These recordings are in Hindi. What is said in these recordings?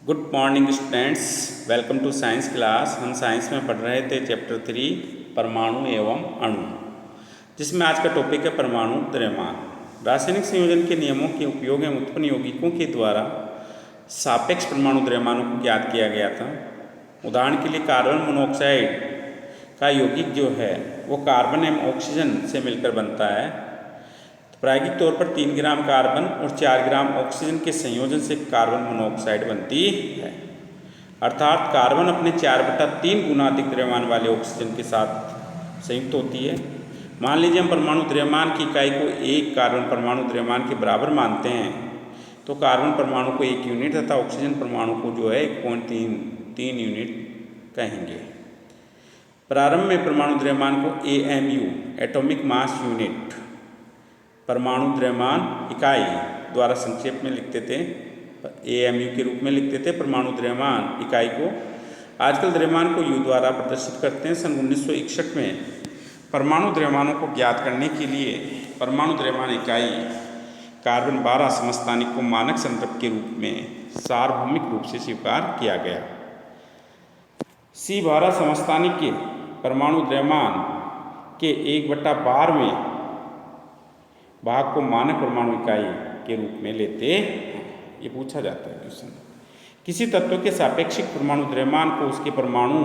Good morning students, welcome to science class. हम साइंस में पढ़ रहे थे चैप्टर 3 परमाणु एवं अणु, जिसमें आज का टॉपिक है परमाणु द्रव्यमान। रासायनिक संयोजन के नियमों के उपयोग एवं उत्पन्न यौगिकों के द्वारा सापेक्ष परमाणु द्रव्यमानों को ज्ञात किया गया था। उदाहरण के लिए कार्बन मोनोऑक्साइड का यौगिक जो है वो कार्बन एवं ऑक्सीजन से मिलकर बनता है। प्रायोगिक तौर पर 3 ग्राम कार्बन और 4 ग्राम ऑक्सीजन के संयोजन से कार्बन मोनोऑक्साइड बनती है। अर्थात कार्बन अपने 4/3 गुना अधिक द्रव्यमान वाले ऑक्सीजन के साथ संयुक्त होती है। मान लीजिए हम परमाणु द्रव्यमान की इकाई को 1 कार्बन परमाणु द्रव्यमान के बराबर मानते हैं, तो कार्बन परमाणु को 1 यूनिट तथा ऑक्सीजन परमाणु को जो है 1.3 यूनिट कहेंगे। प्रारंभ में परमाणु द्रव्यमान को AMU एटॉमिक मास यूनिट परमाणु द्रव्यमान इकाई द्वारा संक्षेप में लिखते थे, AMU के रूप में लिखते थे परमाणु द्रव्यमान इकाई को। आजकल द्रव्यमान को U द्वारा प्रदर्शित करते हैं। सन 1961 में परमाणु द्रव्यमानों को ज्ञात करने के लिए परमाणु द्रव्यमान इकाई कार्बन 12 समस्थानिक को मानक संदर्भ के रूप में सार्वभौमिक रूप से स्वीकार किया गया। C12 समस्थानिक के परमाणु द्रव्यमान के 1/12वें भाग को मानक परमाणु इकाई के रूप में लेते हैं। ये पूछा जाता है क्वेश्चन। किसी तत्व के सापेक्षिक परमाणु द्रव्यमान को उसके परमाणु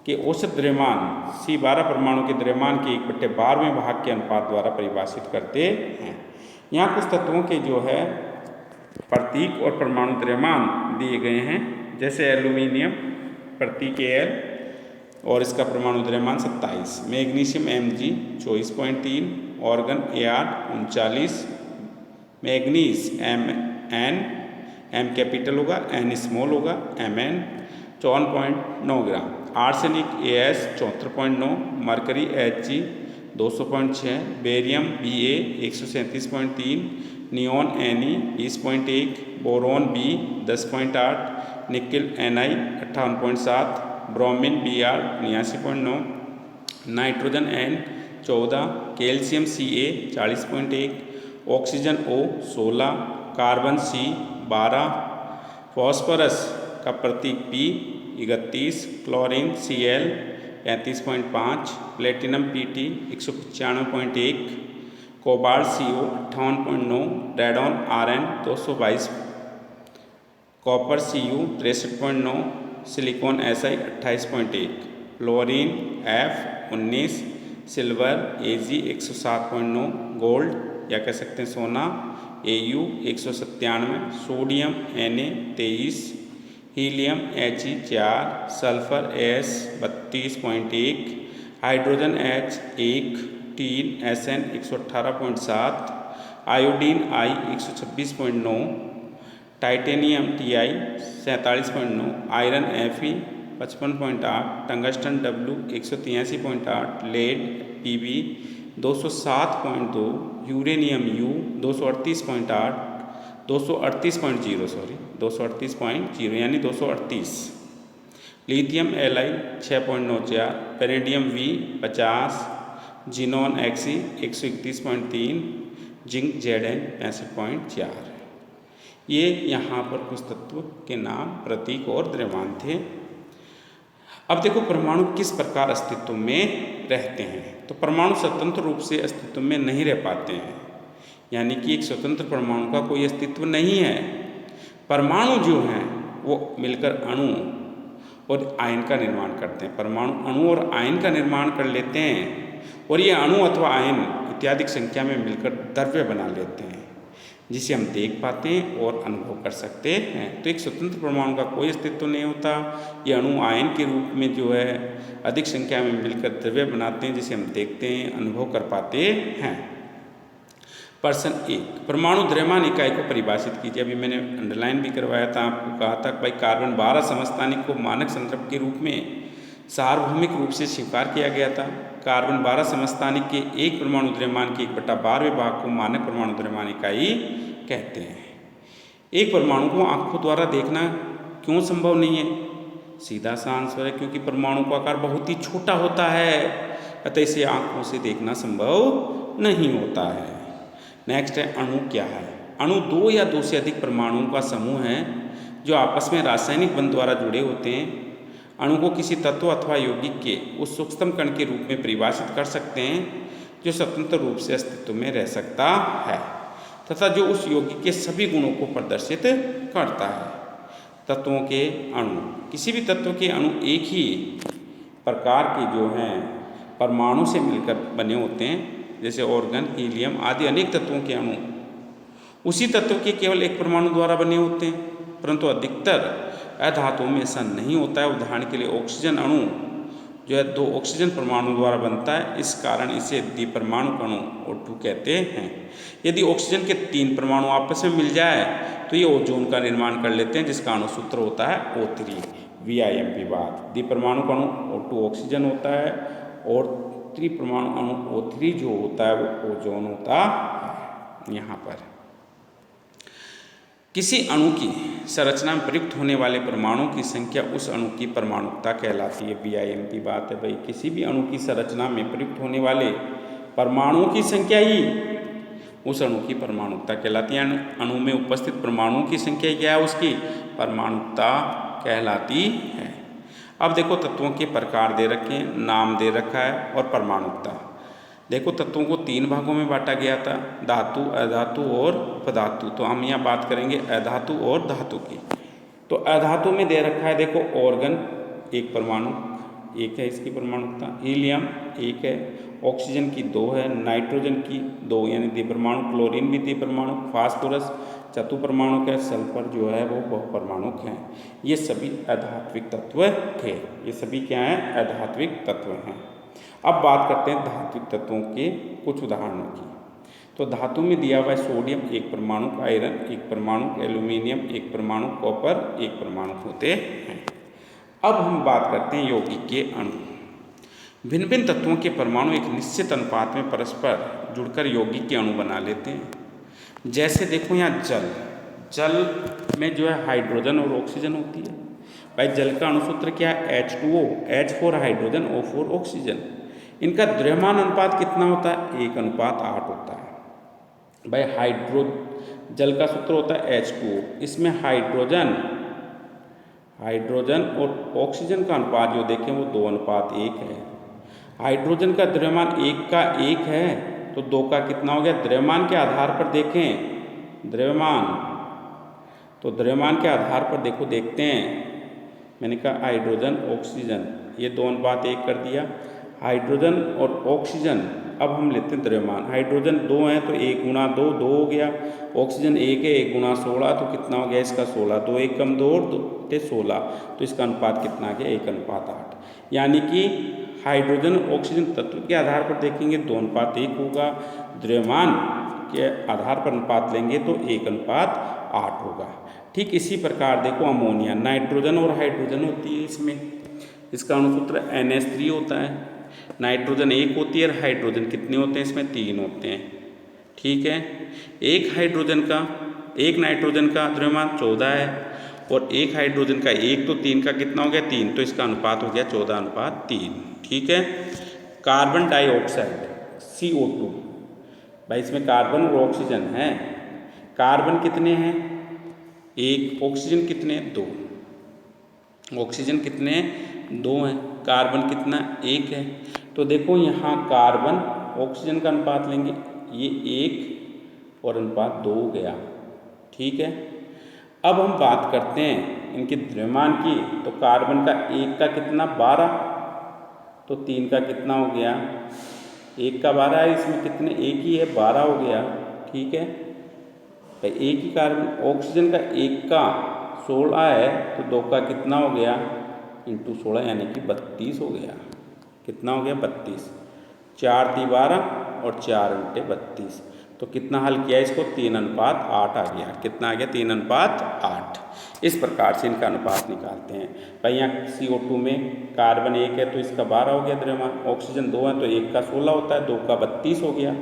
के औसत द्रव्यमान C12 परमाणु के द्रव्यमान के 1/12वें भाग के अनुपात द्वारा परिभाषित करते हैं। यहाँ कुछ तत्वों के जो है प्रतीक और परमाणु द्रव्यमान दिए गए हैं, जैसे एल्यूमिनियम प्रतीक Al और इसका परमाणु द्रव्यमान 27, magnesium Mg 24.3, argon Ar 39, manganese Mn, M capital होगा, N स्मॉल होगा, Mn 54.9 gram, arsenic As 74.9, mercury Hg 200.6, barium Ba 137.3, neon Ne 20.1, boron B 10.8, nickel Ni 58.7, bromine Br 89.9, nitrogen N 14, calcium Ca 40.1, oxygen O 16, carbon C 12, phosphorus का प्रतीक P 31, chlorine Cl 35.5, platinum Pt 195.1, cobalt Co 58.9, radon Rn 222, copper Cu 63.9, silicon Si 28.1, fluorine F 19, silver Ag 107.9, gold या कह सकते हैं सोना Au 197, sodium Na 23, helium He 4, sulphur S 32.1, hydrogen H 1, tin Sn 118.7, iodine I 126.9, titanium Ti 47.9, iron Fe 55.8, tungsten W 183.8, lead Pb 207.2, uranium U 238.8, 238.0 यानी 238, लिथियम Li 6.94, पेरिडियम V 50, xenon Xe 131.3, zinc Zn 65.4। ये यहाँ पर कुछ तत्व के नाम, प्रतीक और द्रव्यमान थे। अब देखो परमाणु किस प्रकार अस्तित्व में रहते हैं। तो परमाणु स्वतंत्र रूप से अस्तित्व में नहीं रह पाते हैं, यानी कि एक स्वतंत्र परमाणु का कोई अस्तित्व नहीं है। परमाणु जो हैं वो मिलकर अणु और आयन का निर्माण करते हैं। परमाणु अणु और आयन का निर्माण कर लेते हैं और ये अणु अथवा आयन इत्यादि संख्या में मिलकर द्रव्य बना लेते हैं, जिसे हम देख पाते हैं और अनुभव कर सकते हैं। तो एक स्वतंत्र परमाणु का कोई अस्तित्व नहीं होता। ये अणु आयन के रूप में जो है अधिक संख्या में मिलकर द्रव्य बनाते हैं, जिसे हम देखते हैं, अनुभव कर पाते हैं। प्रश्न 1, परमाणु द्रव्यमान इकाई को परिभाषित कीजिए। अभी मैंने अंडरलाइन भी करवाया था, आपको कहा था कि भाई कार्बन 12 समस्थानिक को मानक संदर्भ के रूप में सार्वभौमिक रूप से स्वीकार किया गया था। कार्बन 12 समस्थानिक के एक परमाणु द्रव्यमान के 1/12वें भाग को मानक परमाणु द्रव्यमान इकाई कहते हैं। एक परमाणु को आंखों द्वारा देखना क्यों संभव नहीं है? सीधा सा आंसर है, क्योंकि परमाणु का आकार बहुत ही छोटा होता है, अतः इसे आंखों से देखना संभव नहीं होता है। नेक्स्ट है अणु क्या है? अणु 2 या 2 से अधिक परमाणुओं का समूह है जो आपस में रासायनिक बंध द्वारा जुड़े होते हैं, अणु को किसी तत्व अथवा यौगिक के उस सूक्ष्म कण के रूप में परिभाषित कर सकते हैं जो स्वतंत्र रूप से अस्तित्व में रह सकता है तथा जो उस यौगिक के सभी गुणों को प्रदर्शित करता है। तत्वों के अणु, किसी भी तत्व के अणु एक ही प्रकार के जो हैं परमाणु से मिलकर बने होते हैं, जैसे ऑर्गन, हीलियम आदि अनेक तत्वों के अणु उसी तत्व के केवल एक परमाणु द्वारा बने होते हैं, परंतु अधिकतर अधातुओं में ऐसा नहीं होता है। उदाहरण के लिए ऑक्सीजन अणु जो है 2 ऑक्सीजन परमाणु द्वारा बनता है, इस कारण इसे द्विपरमाणु अणु O2 कहते हैं। यदि ऑक्सीजन के 3 परमाणु आपस में मिल जाए तो ये ओजोन का निर्माण कर लेते हैं, जिसका अणु सूत्र होता है O3 VIMP बाद। द्विपरमाणु अणु O2 ऑक्सीजन होता है और त्रिपरमाणु अणु O3 जो होता है वो ओजोन होता है। यहाँ पर किसी अणु की संरचना में प्रयुक्त होने वाले परमाणुओं की संख्या उस अणु की परमाणुकता कहलाती है। VIMP बात है भाई, किसी भी अणु की संरचना में प्रयुक्त होने वाले परमाणुओं की संख्या ही उस अणु की परमाणुकता कहलाती है। अणु में उपस्थित परमाणुओं की संख्या क्या है, उसकी परमाणुकता कहलाती है। अब देखो तत्वों के प्रकार दे रखे हैं, नाम दे रखा है और परमाणुकता। देखो तत्वों को 3 भागों में बांटा गया था, धातु, अधातु और उपधातु। तो हम यहाँ बात करेंगे अधातु और धातु की। तो अधातु में दे रखा है देखो ऑर्गन 1 परमाणु, 1 है इसकी परमाणुकता, हीलियम 1 है, ऑक्सीजन की 2 है, नाइट्रोजन की 2 यानी द्विपरमाणु, क्लोरीन भी द्विपरमाणु, फास्फोरस चतुपरमाणुक है, सल्फर जो है वो बहुपरमाणुक है। ये सभी अधात्विक तत्व थे। ये सभी क्या हैं, अधात्विक तत्व हैं। अब बात करते हैं धात्विक तत्वों के कुछ उदाहरणों की। तो धातु में दिया हुआ है सोडियम 1 परमाणु, आयरन 1 परमाणु, एल्यूमिनियम 1 परमाणु, कॉपर 1 परमाणु होते हैं। अब हम बात करते हैं यौगिक के अणु। भिन्न भिन्न तत्वों के परमाणु एक निश्चित अनुपात में परस्पर जुड़कर यौगिक के अणु बना लेते हैं। जैसे देखो यहाँ जल में जो है हाइड्रोजन और ऑक्सीजन होती है। भाई जल का अणुसूत्र क्या है, H2O, H4 hydrogen, O4 oxygen. इनका द्रव्यमान अनुपात कितना होता है, 1:8 होता है। भाई जल का सूत्र होता है H2O, इसमें हाइड्रोजन और ऑक्सीजन का अनुपात जो देखें वो 2:1 है। हाइड्रोजन का द्रव्यमान 1 का 1 है तो 2 का कितना हो गया। द्रव्यमान के आधार पर देखें, द्रव्यमान के आधार पर देखते हैं, मैंने कहा हाइड्रोजन ऑक्सीजन ये 2:1 कर दिया। हाइड्रोजन और ऑक्सीजन अब हम लेते हैं द्रव्यमान। हाइड्रोजन 2 है तो 1 × 2 2 हो गया, ऑक्सीजन 1 है 1 × 16 तो कितना हो गया इसका 16, 2 1 कम 2 और 2 16 तो इसका अनुपात कितना आ गया 1:8। यानी कि हाइड्रोजन और ऑक्सीजन तत्व के आधार पर देखेंगे 2:1 होगा, द्रव्यमान के आधार पर अनुपात लेंगे तो 1:8 होगा। ठीक इसी प्रकार देखो अमोनिया, नाइट्रोजन और हाइड्रोजन होती है, इसमें इसका अणुसूत्र NH3 होता है। नाइट्रोजन 1 होती है और हाइड्रोजन कितने होते हैं, इसमें 3 होते हैं। ठीक है, एक नाइट्रोजन का द्रव्यमान 14 है और एक हाइड्रोजन का 1 तो 3 का कितना हो गया 3, तो इसका अनुपात हो गया 14:3। ठीक है, कार्बन डाइऑक्साइड CO2, भाई इसमें कार्बन और ऑक्सीजन है। कार्बन कितने हैं 1, ऑक्सीजन कितने 2, ऑक्सीजन कितने 2 हैं, कार्बन कितना 1 है। तो देखो यहाँ कार्बन ऑक्सीजन का अनुपात लेंगे, ये 1 और अनुपात 2 हो गया। ठीक है, अब हम बात करते हैं इनके द्रव्यमान की। तो कार्बन का 1 का कितना 12, तो 3 का कितना हो गया 1 का 12 है, इसमें कितने 1 ही है 12 हो गया। ठीक है, तो 1 ही कार्बन, ऑक्सीजन का 1 का 16 है तो 2 का कितना हो गया × 16 यानी कि 32 हो गया। कितना हो गया 32, 4 × 12 और 4 × 32, तो कितना हल किया इसको 3:8 आ गया। कितना आ गया 3:8। इस प्रकार से इनका अनुपात निकालते हैं। भाई यहाँ CO2 में कार्बन 1 है तो इसका 12 हो गया द्रव्यमान, ऑक्सीजन 2 है तो 1 का 16 होता है, 2 का 32 हो गया।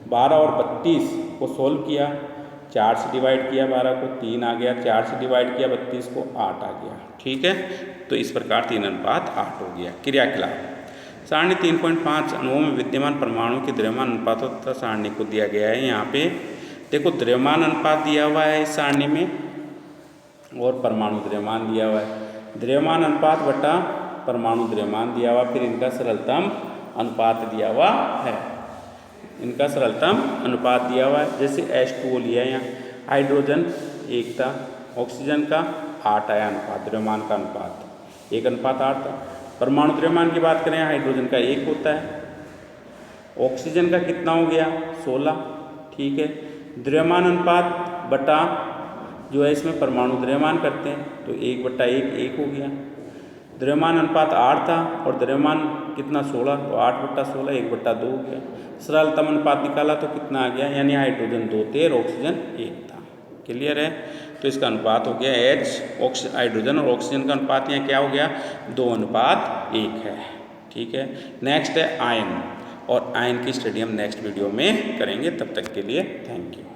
12 और 32 को सोल्व किया, 4 से डिवाइड किया 12 को 3 आ गया, 4 से डिवाइड किया 32 को 8 आ गया। ठीक है, तो इस प्रकार 3:8 हो गया। क्रियाकलाप सारणी 3.5 अणुओं में विद्यमान परमाणु के द्रव्यमान अनुपातों तथा सारणी को दिया गया है। यहाँ पे देखो द्रव्यमान अनुपात दिया हुआ है इस सारणी में, और परमाणु द्रव्यमान दिया हुआ है। द्रव्यमान अनुपात बटा परमाणु द्रव्यमान दिया हुआ, फिर इनका सरलतम अनुपात दिया हुआ है। इनका सरलतम अनुपात दिया हुआ है। जैसे H2O लिया है यहाँ, हाइड्रोजन 1 था, ऑक्सीजन का 8 आया अनुपात, द्रव्यमान का अनुपात 1:8 था। परमाणु द्रव्यमान की बात करें, हाइड्रोजन का 1 होता है, ऑक्सीजन का कितना हो गया 16, ठीक है। द्रव्यमान अनुपात बटा जो है इसमें परमाणु द्रव्यमान करते हैं तो 1/1 1 हो गया। द्रव्यमान अनुपात 8 था और द्रव्यमान कितना 16, तो 8/16 1/2 हो गया। सरलतम अनुपात निकाला तो कितना आ गया, यानी हाइड्रोजन 2 थे और ऑक्सीजन 1 था। क्लियर है। तो इसका अनुपात हो गया H हाइड्रोजन और ऑक्सीजन का अनुपात यहाँ क्या हो गया 2:1 है। ठीक है। नेक्स्ट है आयन, और आयन की स्टडी हम नेक्स्ट वीडियो में करेंगे। तब तक के लिए थैंक यू।